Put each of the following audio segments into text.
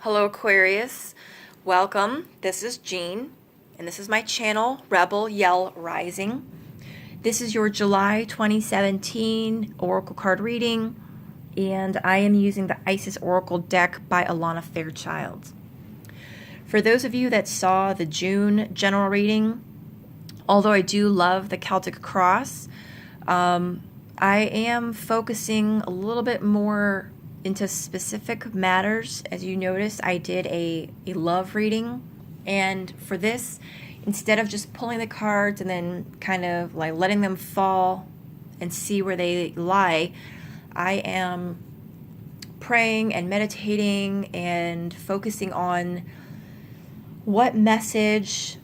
Hello Aquarius, welcome. This is Jean, and this is my channel, Rebel Yell Rising. This is your July 2017 Oracle card reading, and I am using the Isis Oracle deck by Alana Fairchild. For those of you that saw the June general reading, although I do love the Celtic Cross, I am focusing a little bit more into specific matters. As you notice, I did a love reading, and for this, instead of just pulling the cards and then kind of like letting them fall and see where they lie, I am praying and meditating and focusing on what message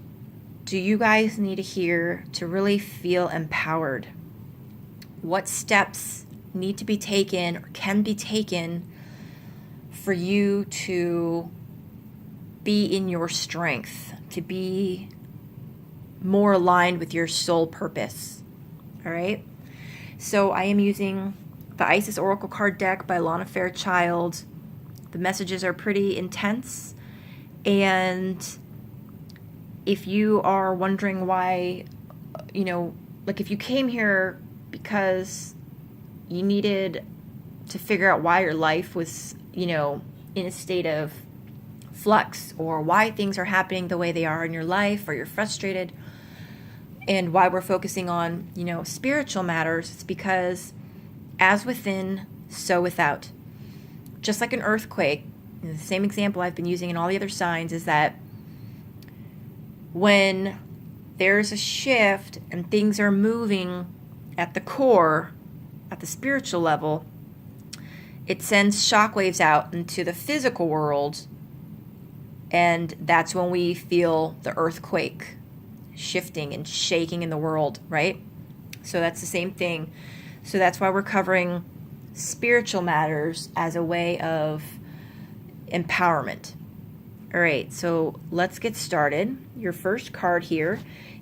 do you guys need to hear to really feel empowered. What steps need to be taken or can be taken for you to be in your strength, to be more aligned with your soul purpose. All right. So I am using the Isis Oracle card deck by Alana Fairchild. The messages are pretty intense. And if you are wondering why, like if you came here because you needed to figure out why your life was, in a state of flux, or why things are happening the way they are in your life, or you're frustrated, and why we're focusing on, spiritual matters, it's because as within, so without. Just like an earthquake, the same example I've been using in all the other signs is that when there's a shift and things are moving at the core, at the spiritual level, it sends shockwaves out into the physical world, and that's when we feel the earthquake shifting and shaking in the world, right? So that's the same thing. So that's why we're covering spiritual matters as a way of empowerment. All right, so let's get started. Your first card here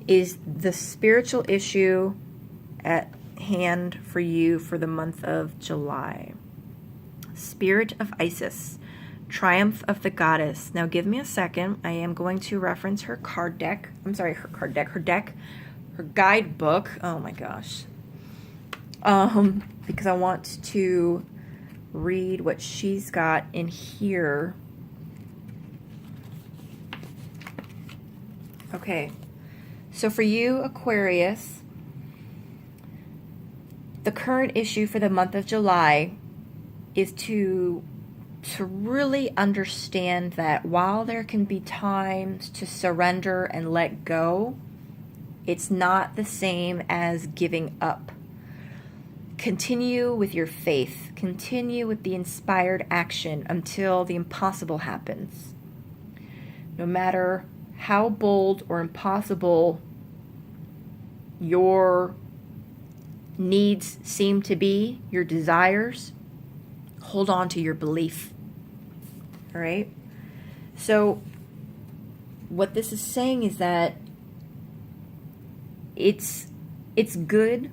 is the spiritual issue at hand for you for the month of July. Spirit of Isis, Triumph of the Goddess. Now give me a second. I am going to reference her card deck. I'm sorry, her guidebook. Oh my gosh. Because I want to read what she's got in here. Okay. So for you, Aquarius, the current issue for the month of July is to really understand that while there can be times to surrender and let go, it's not the same as giving up. Continue with your faith. Continue with the inspired action until the impossible happens. No matter how bold or impossible your needs seem to be, your desires, hold on to your belief. All right? So what this is saying is that it's good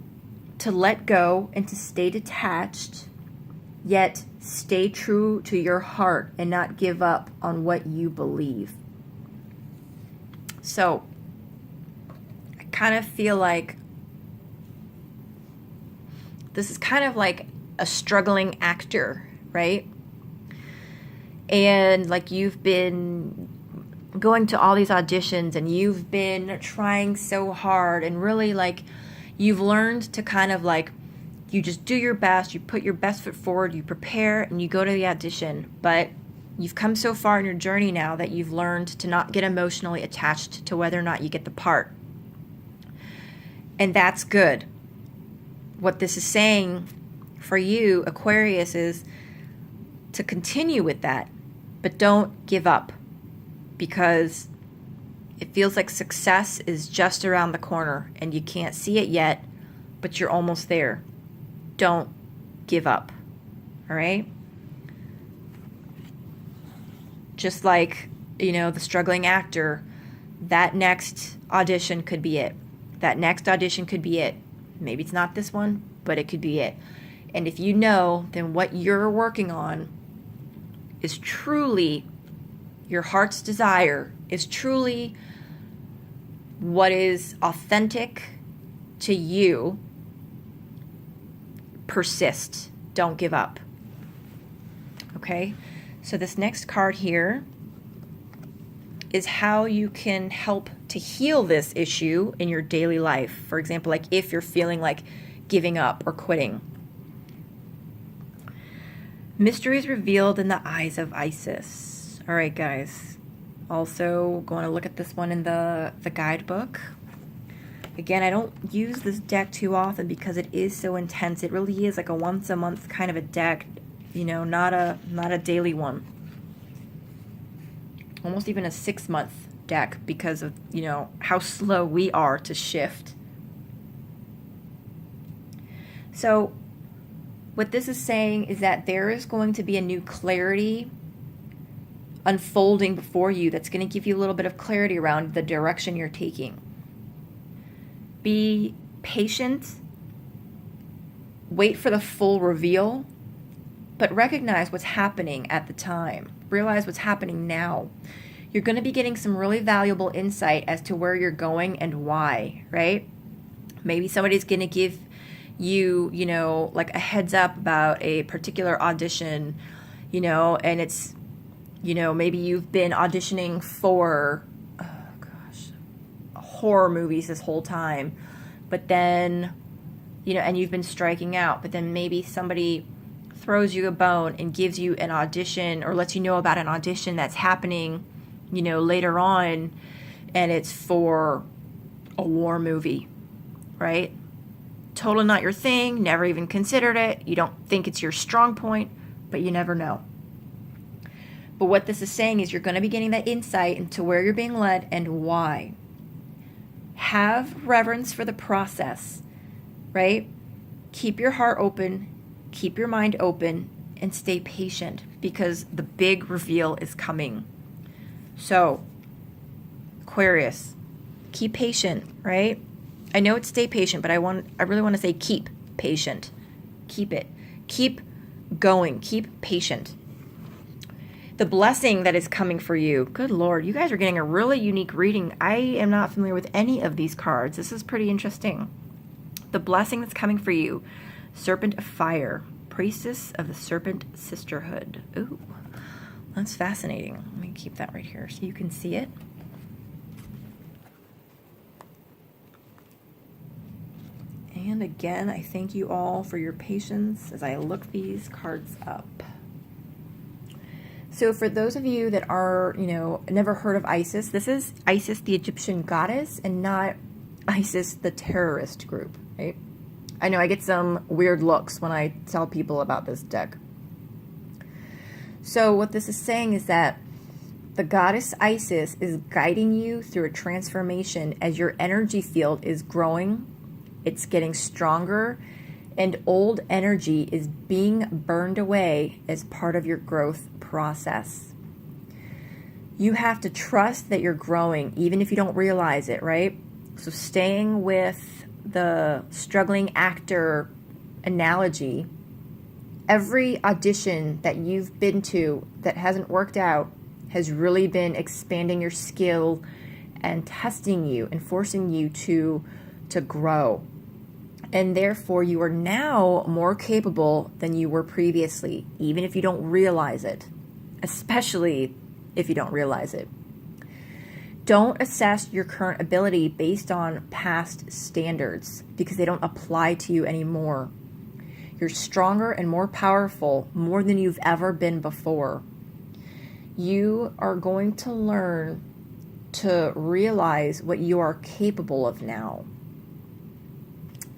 to let go and to stay detached, yet stay true to your heart and not give up on what you believe. So I kind of feel like this is kind of like a struggling actor, right? And like you've been going to all these auditions and you've been trying so hard, and really like you've learned to kind of like, you just do your best, you put your best foot forward, you prepare, and you go to the audition. But you've come so far in your journey now that you've learned to not get emotionally attached to whether or not you get the part. And that's good. What this is saying for you, Aquarius, is to continue with that, but don't give up, because it feels like success is just around the corner and you can't see it yet, but you're almost there. Don't give up. All right? Just like, the struggling actor, that next audition could be it. That next audition could be it. Maybe it's not this one, but it could be it. And if you know, then what you're working on is truly your heart's desire is truly what is authentic to you, persist. Don't give up. Okay? So this next card here is how you can help to heal this issue in your daily life. For example, like if you're feeling like giving up or quitting. Mysteries revealed in the eyes of Isis. All right, guys. Also going to look at this one in the guidebook. Again, I don't use this deck too often because it is so intense. It really is like a once a month kind of a deck, you know, not a daily one. Almost even a 6-month deck because of, you know, how slow we are to shift. So what this is saying is that there is going to be a new clarity unfolding before you that's going to give you a little bit of clarity around the direction you're taking. Be patient. Wait for the full reveal, but recognize what's happening at the time. Realize what's happening now. You're going to be getting some really valuable insight as to where you're going and why, right? Maybe somebody's going to give you, you know, like a heads up about a particular audition, you know, and it's, you know, maybe you've been auditioning for, horror movies this whole time, but then, you know, and you've been striking out, but then maybe somebody throws you a bone and gives you an audition or lets you know about an audition that's happening, you know, later on, and it's for a war movie, right? Totally not your thing, never even considered it. You don't think it's your strong point, but you never know. But what this is saying is you're going to be getting that insight into where you're being led and why. Have reverence for the process, right? Keep your heart open, keep your mind open, and stay patient because the big reveal is coming. So, Aquarius, keep patient, right? I know it's stay patient, but I really want to say keep patient. Keep it. Keep going. Keep patient. The blessing that is coming for you. Good Lord, you guys are getting a really unique reading. I am not familiar with any of these cards. This is pretty interesting. The blessing that's coming for you. Serpent of Fire. Priestess of the Serpent Sisterhood. Ooh, that's fascinating. Let me keep that right here so you can see it. And again, I thank you all for your patience as I look these cards up. So for those of you that are, you know, never heard of Isis, this is Isis, the Egyptian goddess, and not ISIS, the terrorist group, right? I know I get some weird looks when I tell people about this deck. So what this is saying is that the goddess Isis is guiding you through a transformation as your energy field is growing, it's getting stronger, and old energy is being burned away as part of your growth process. You have to trust that you're growing, even if you don't realize it, right? So staying with the struggling actor analogy, every audition that you've been to that hasn't worked out has really been expanding your skill and testing you and forcing you to grow. And therefore, you are now more capable than you were previously, even if you don't realize it, especially if you don't realize it. Don't assess your current ability based on past standards because they don't apply to you anymore. You're stronger and more powerful, more than you've ever been before. You are going to learn to realize what you are capable of now.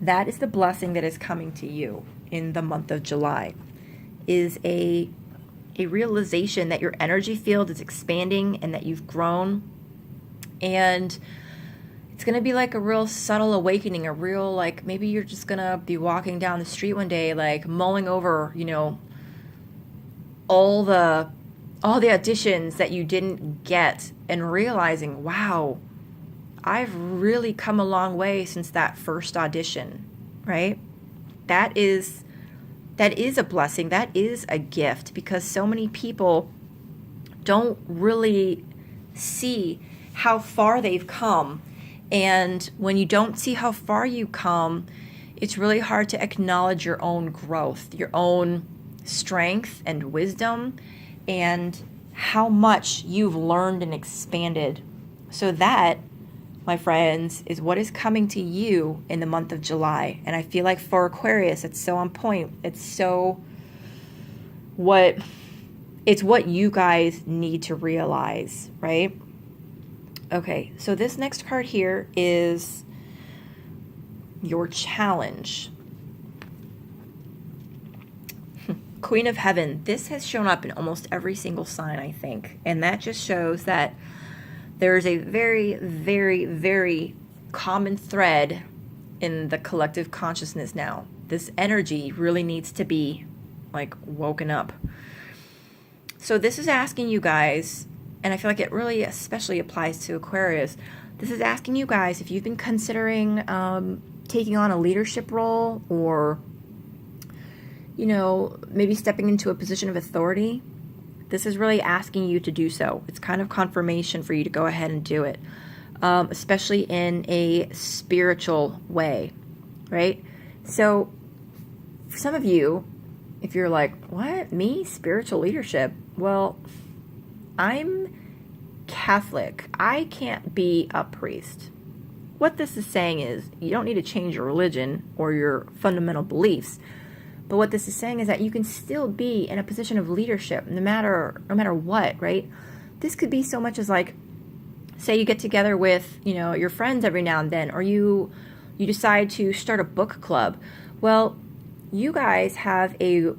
That is the blessing that is coming to you in the month of July, is a realization that your energy field is expanding and that you've grown. And it's going to be like a real subtle awakening, a real, like, maybe you're just going to be walking down the street one day, like mulling over, you know, all the auditions that you didn't get and realizing, wow, I've really come a long way since that first audition, right? That is a blessing. That is a gift because so many people don't really see how far they've come. And when you don't see how far you come, it's really hard to acknowledge your own growth, your own strength and wisdom, and how much you've learned and expanded. So that, my friends, is what is coming to you in the month of July. And I feel like for Aquarius, it's so on point. It's what you guys need to realize, right? Okay, so this next card here is your challenge. Queen of Heaven. This has shown up in almost every single sign, I think. And that just shows that there is a very, very, very common thread in the collective consciousness now. This energy really needs to be like woken up. So this is asking you guys, and I feel like it really especially applies to Aquarius. This is asking you guys if you've been considering taking on a leadership role, or, you know, maybe stepping into a position of authority. This is really asking you to do so. It's kind of confirmation for you to go ahead and do it, especially in a spiritual way, right? So for some of you, if you're like, what, me? Spiritual leadership? Well, I'm Catholic. I can't be a priest. What this is saying is you don't need to change your religion or your fundamental beliefs. But what this is saying is that you can still be in a position of leadership no matter what, right? This could be so much as like, say you get together with, you know, your friends every now and then, or you decide to start a book club. Well, you guys have a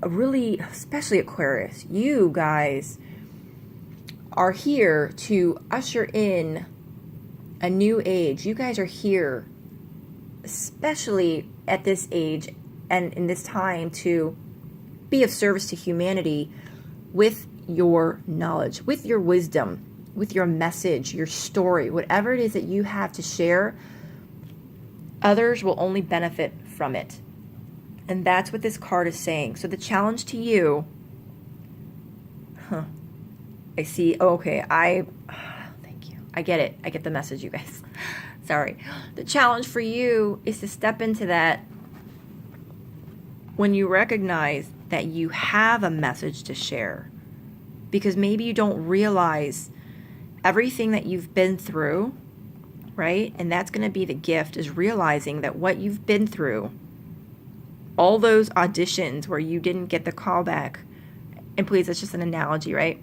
really, especially Aquarius, you guys are here to usher in a new age. You guys are here, especially at this age and in this time, to be of service to humanity with your knowledge, with your wisdom, with your message, your story, whatever it is that you have to share. Others will only benefit from it. And that's what this card is saying. So the challenge to you, I see, okay, thank you. I get it. I get the message, you guys. Sorry. The challenge for you is to step into that when you recognize that you have a message to share. Because maybe you don't realize everything that you've been through, right? And that's going to be the gift, is realizing that what you've been through, all those auditions where you didn't get the call back, and please, that's just an analogy, right?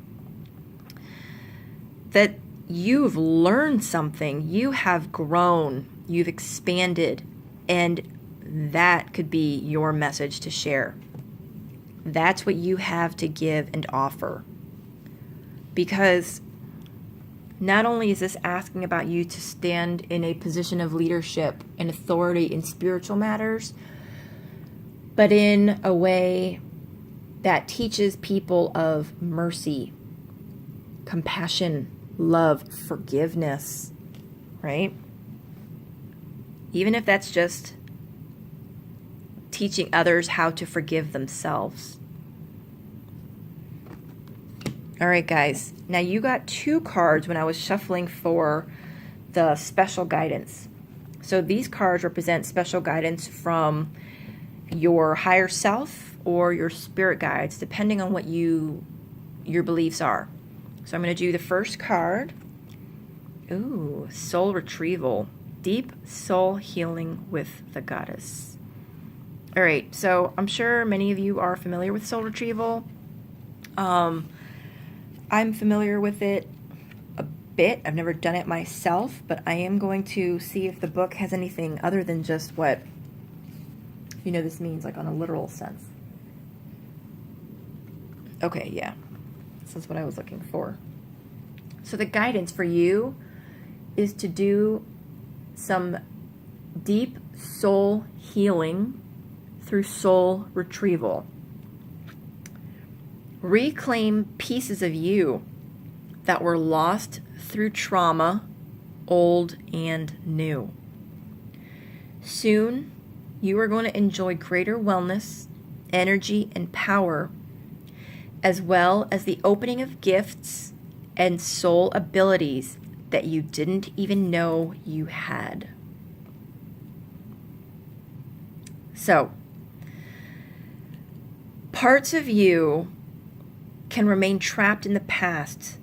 That you've learned something, you have grown, you've expanded, and that could be your message to share. That's what you have to give and offer. Because not only is this asking about you to stand in a position of leadership and authority in spiritual matters, but in a way that teaches people of mercy, compassion, love, forgiveness, right? Even if that's just teaching others how to forgive themselves. All right, guys. Now you got two cards when I was shuffling for the special guidance. So these cards represent special guidance from your higher self or your spirit guides, depending on what your beliefs are. So I'm going to do the first card. Ooh, soul retrieval. Deep soul healing with the goddess. All right, so I'm sure many of you are familiar with soul retrieval. I'm familiar with it a bit. I've never done it myself, but I am going to see if the book has anything other than just what, you know, this means, like on a literal sense. Okay, yeah. This is what I was looking for. So the guidance for you is to do some deep soul healing through soul retrieval. Reclaim pieces of you that were lost through trauma, old and new. Soon, you are going to enjoy greater wellness, energy, and power as well as the opening of gifts and soul abilities that you didn't even know you had. So, parts of you can remain trapped in the past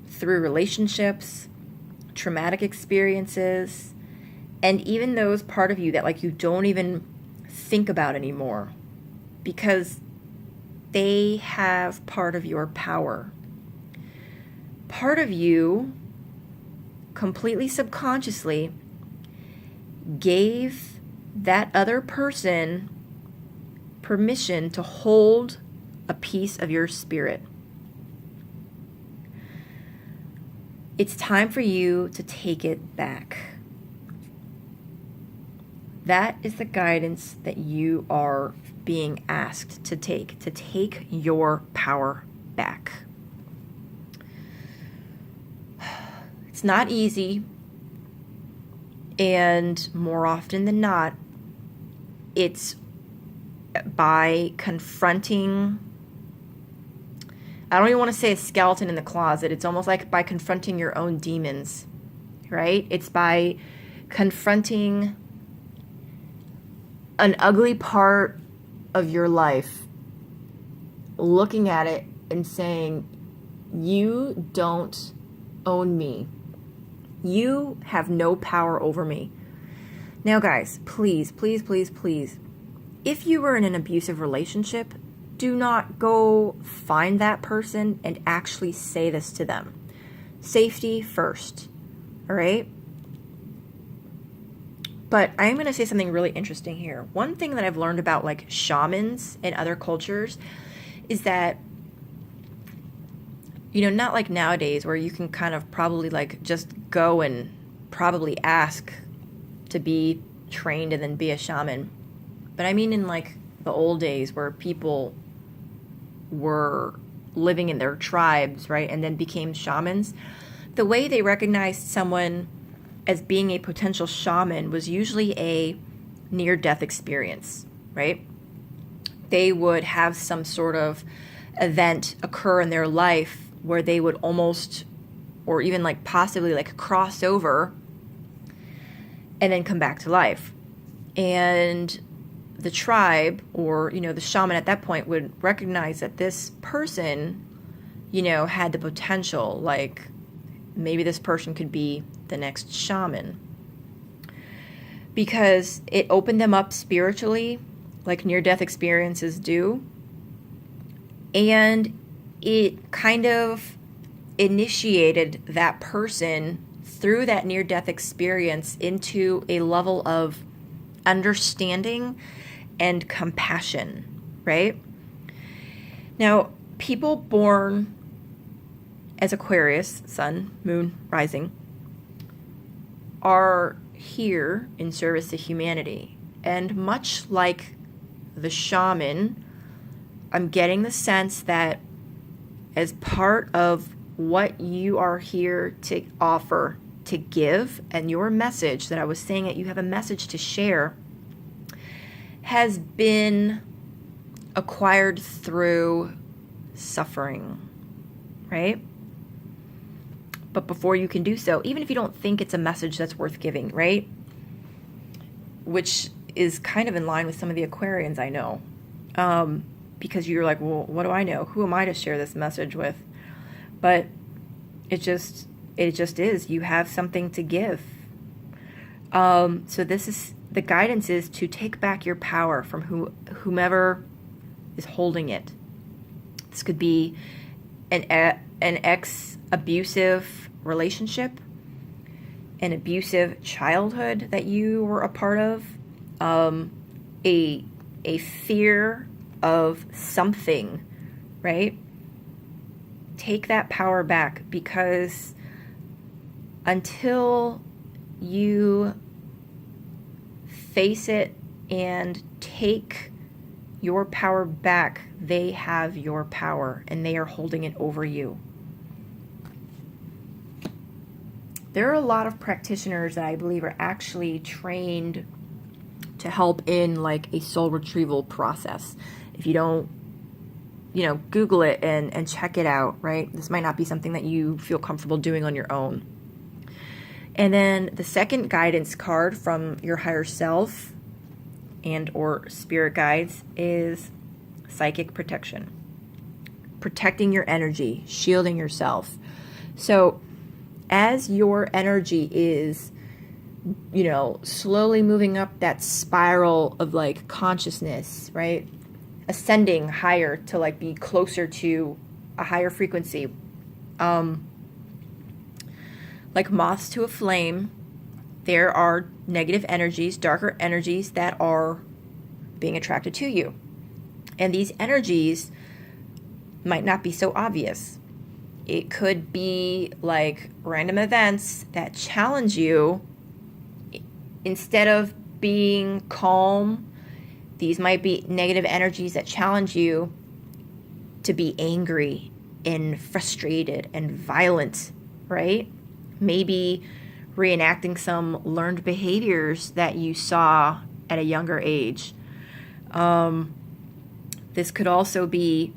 through relationships, traumatic experiences, and even those part of you that like you don't even think about anymore because they have part of your power. Part of you completely subconsciously gave that other person permission to hold a piece of your spirit. It's time for you to take it back. That is the guidance that you are being asked to take your power back. It's not easy, and more often than not, it's by confronting, I don't even want to say a skeleton in the closet, it's almost like by confronting your own demons, right? It's by confronting an ugly part of your life, looking at it and saying, you don't own me. You have no power over me. Now, guys, please, please, please, please, if you were in an abusive relationship, do not go find that person and actually say this to them. Safety first, all right? But I am going to say something really interesting here. One thing that I've learned about like shamans in other cultures is that, you know, not like nowadays where you can kind of probably like just go and probably ask to be trained and then be a shaman. But I mean in like the old days where people were living in their tribes, right, and then became shamans, the way they recognized someone as being a potential shaman was usually a near-death experience, right? They would have some sort of event occur in their life where they would almost, or even like possibly like cross over and then come back to life. And the tribe, or, you know, the shaman at that point would recognize that this person, you know, had the potential, like maybe this person could be the next shaman, because it opened them up spiritually like near-death experiences do, and it kind of initiated that person through that near-death experience into a level of understanding and compassion, right? Now, people born as Aquarius, sun, moon, rising, are here in service to humanity. And much like the shaman, I'm getting the sense that as part of what you are here to offer, to give, and your message that I was saying that you have a message to share, has been acquired through suffering, right? But before you can do so, even if you don't think it's a message that's worth giving, right? Which is kind of in line with some of the Aquarians I know. Because you're like, well, what do I know? Who am I to share this message with? But it just is. You have something to give. So this is, the guidance is to take back your power from whomever is holding it. This could be an ex-abusive relationship, an abusive childhood that you were a part of, a fear of something, right? Take that power back, because until you face it and take your power back, they have your power and they are holding it over you. There are a lot of practitioners that I believe are actually trained to help in like a soul retrieval process. If you don't Google it and check it out, right? This might not be something that you feel comfortable doing on your own. And then the second guidance card from your higher self and or spirit guides is psychic protection. Protecting your energy, shielding yourself. So as your energy is, slowly moving up that spiral of like consciousness, right? Ascending higher to like be closer to a higher frequency. Like moths to a flame, there are negative energies, darker energies that are being attracted to you. And these energies might not be so obvious. It could be like random events that challenge you. Instead of being calm, these might be negative energies that challenge you to be angry and frustrated and violent, right? Maybe reenacting some learned behaviors that you saw at a younger age. This could also be,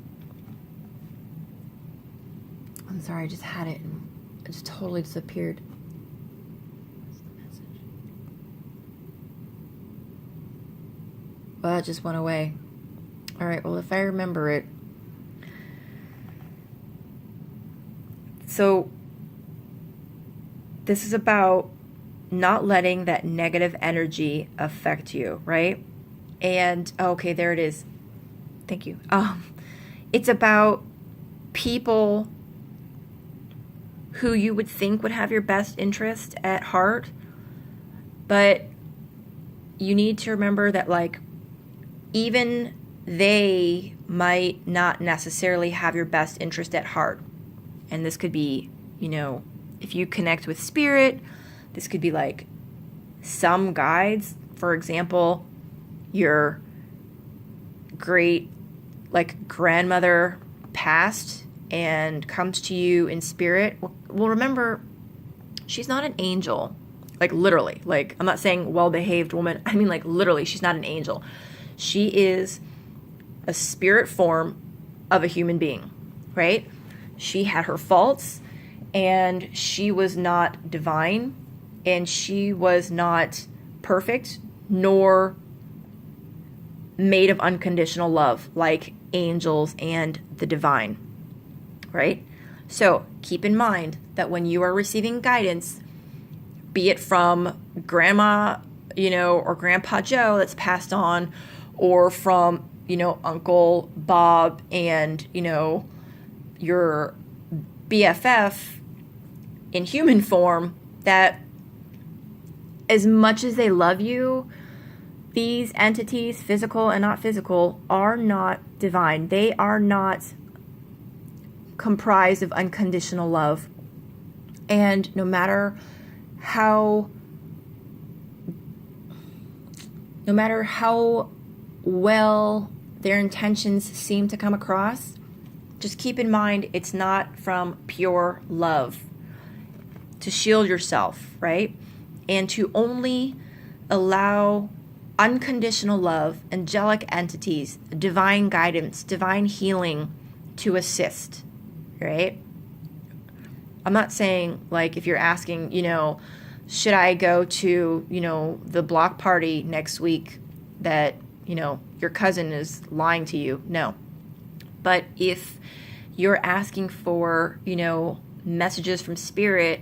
I'm sorry, I just had it and it just totally disappeared. What's the message? Well, it just went away. All right, well, if I remember it. So this is about not letting that negative energy affect you, right? And, okay, there it is. Thank you. It's about people who you would think would have your best interest at heart, but you need to remember that, like, even they might not necessarily have your best interest at heart. And this could be, if you connect with spirit, this could be like some guides. For example, your great grandmother passed and comes to you in spirit. Well, remember, she's not an angel. Like literally, like I'm not saying well-behaved woman. I mean like literally, she's not an angel. She is a spirit form of a human being, right? She had her faults and she was not divine and she was not perfect nor made of unconditional love like angels and the divine, right? So keep in mind that when you are receiving guidance, be it from grandma, or grandpa Joe that's passed on, or from, Uncle Bob and, your BFF in human form, that as much as they love you, these entities, physical and not physical, are not divine. They are not comprised of unconditional love. And no matter how well their intentions seem to come across, just keep in mind it's not from pure love. To shield yourself, right? And to only allow unconditional love, angelic entities, divine guidance, divine healing to assist, right? I'm not saying, like, if you're asking, should I go to, the block party next week that, your cousin is lying to you? No. But if you're asking for, messages from spirit,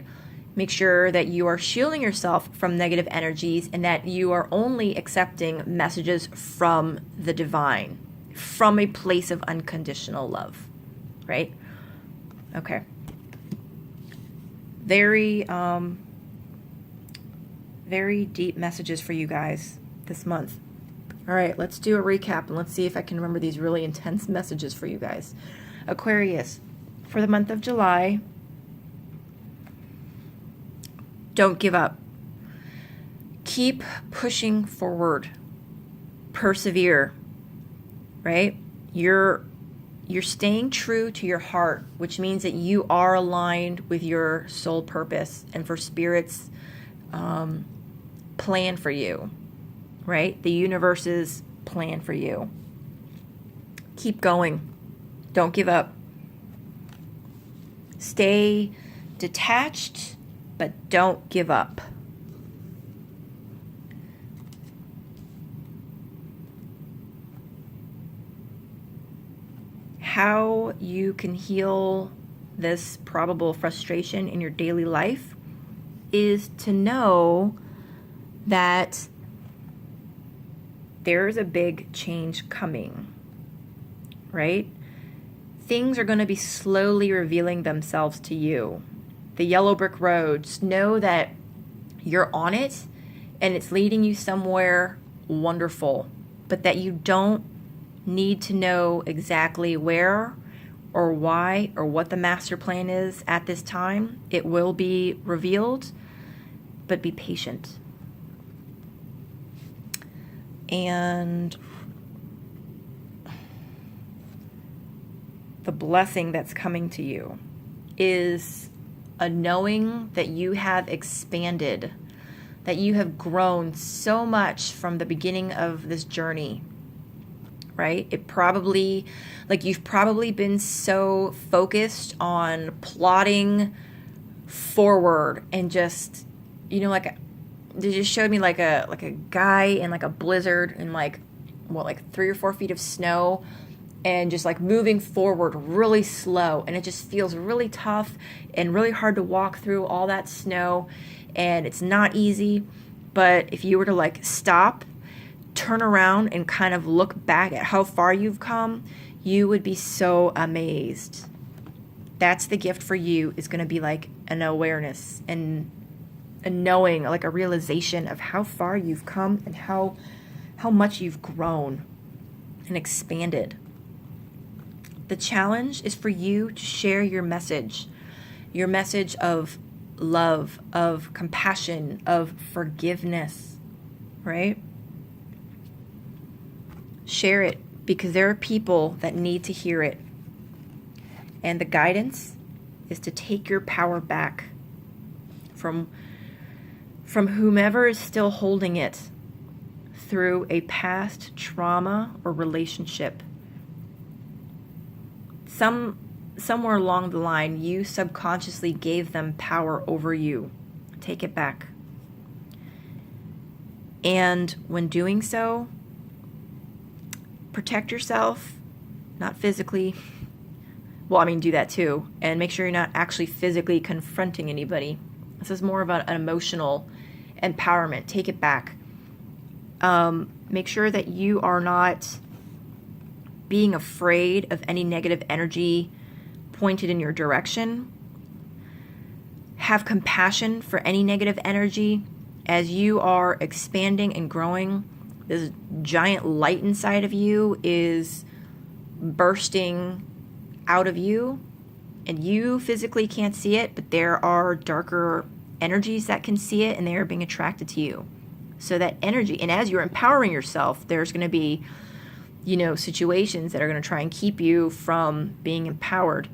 make sure that you are shielding yourself from negative energies and that you are only accepting messages from the divine, from a place of unconditional love, right? Okay. Very, very deep messages for you guys this month. All right, let's do a recap and let's see if I can remember these really intense messages for you guys. Aquarius, for the month of July, don't give up. Keep pushing forward. Persevere, right? You're staying true to your heart, which means that you are aligned with your soul purpose and for Spirit's plan for you, right? The universe's plan for you. Keep going. Don't give up. Stay detached, but don't give up. How you can heal this probable frustration in your daily life is to know that there's a big change coming, right? Things are going to be slowly revealing themselves to you. The yellow brick roads, know that you're on it and it's leading you somewhere wonderful, but that you don't need to know exactly where or why or what the master plan is at this time. It will be revealed, but be patient. And the blessing that's coming to you is a knowing that you have expanded, that you have grown so much from the beginning of this journey, right? It probably, like, you've probably been so focused on plotting forward and just, you know, like, they just showed me like a guy in like a blizzard and like 3 or 4 feet of snow, and just like moving forward really slow, and it just feels really tough and really hard to walk through all that snow, and it's not easy. But if you were to like stop, turn around, and kind of look back at how far you've come, you would be so amazed. That's the gift for you, is going to be like an awareness and a knowing, like a realization of how far you've come and how much you've grown and expanded. The challenge is for you to share your message of love, of compassion, of forgiveness, right? Share it, because there are people that need to hear it. And the guidance is to take your power back from whomever is still holding it through a past trauma or relationship. Somewhere along the line, you subconsciously gave them power over you. Take it back. And when doing so, protect yourself, not physically. Well, I mean, do that too. And make sure you're not actually physically confronting anybody. This is more about an emotional empowerment. Take it back. Make sure that you are not being afraid of any negative energy pointed in your direction. Have compassion for any negative energy. As you are expanding and growing, this giant light inside of you is bursting out of you, and you physically can't see it, but there are darker energies that can see it, and they are being attracted to you. So that energy, and as you're empowering yourself, there's going to be, situations that are going to try and keep you from being empowered.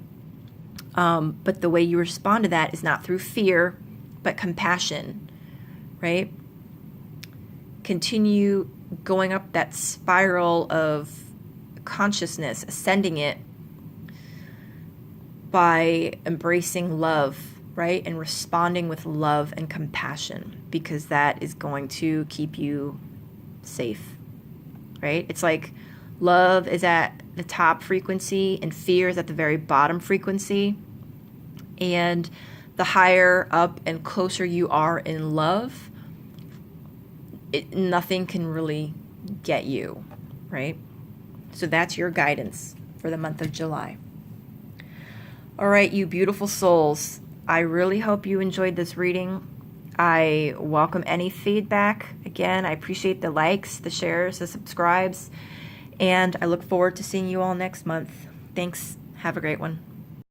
But the way you respond to that is not through fear, but compassion, right? Continue going up that spiral of consciousness, ascending it by embracing love, right? And responding with love and compassion, because that is going to keep you safe, right? It's like love is at the top frequency and fear is at the very bottom frequency. And the higher up and closer you are in love, nothing can really get you, right? So that's your guidance for the month of July. All right, you beautiful souls. I really hope you enjoyed this reading. I welcome any feedback. Again, I appreciate the likes, the shares, the subscribes, and I look forward to seeing you all next month. Thanks. Have a great one.